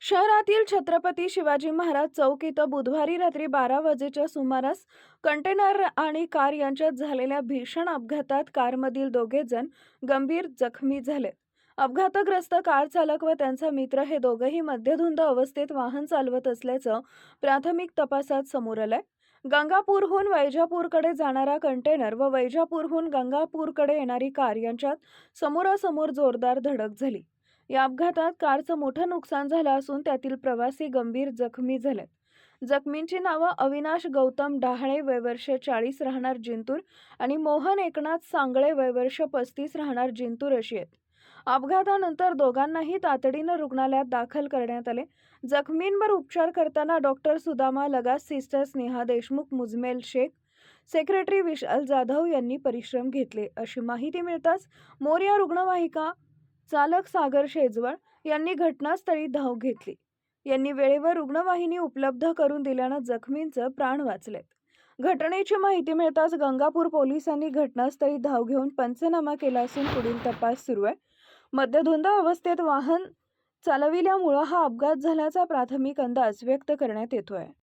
शहरातील छत्रपती शिवाजी महाराज चौक इथं बुधवारी रात्री 12 वाजेच्या सुमारास कंटेनर आणि कार यांच्यात झालेल्या भीषण अपघातात कारमधील दोघे जण गंभीर जखमी झाले. अपघातग्रस्त कार चालक व त्यांचा मित्र हे दोघेही मद्यधुंद अवस्थेत वाहन चालवत असल्याचं प्राथमिक तपासात समोर आलंय. गंगापूरहून वैजापूरकडे जाणारा कंटेनर व वैजापूरहून गंगापूरकडे येणारी कार यांच्यात समोरासमोर जोरदार धडक झाली. या अपघातात कारचं मोठं नुकसान झालं असून त्यातील प्रवासी गंभीर जखमी झालेत. जखमींची नावं अविनाश गौतम डहाळे वय वर्ष 40 राहणार जिंतूर आणि मोहन एकनाथ सांगळे वय वर्ष 35 राहणार जिंतूर अशी आहेत. अपघातानंतर दोघांनाही तातडीनं रुग्णालयात दाखल करण्यात आले. जखमींवर उपचार करताना doctor Sudama Lagas, sister Sneha Deshmukh, Mujmel Shaikh, secretary Vishal Jadhav यांनी परिश्रम घेतले. अशी माहिती मिळताच मोरया रुग्णवाहिका चालक सागर शेजवळ यांनी घटनास्थळी धाव घेतली. यांनी वेळेवर रुग्णवाहिनी उपलब्ध करून दिल्यानं जखमींचं प्राण वाचलेत. घटनेची माहिती मिळताच गंगापूर पोलिसांनी घटनास्थळी धाव घेऊन पंचनामा केला असून पुढील तपास सुरू आहे. मद्यधुंद अवस्थेत वाहन चालविल्यामुळे हा अपघात झाल्याचा प्राथमिक अंदाज व्यक्त करण्यात येतोय.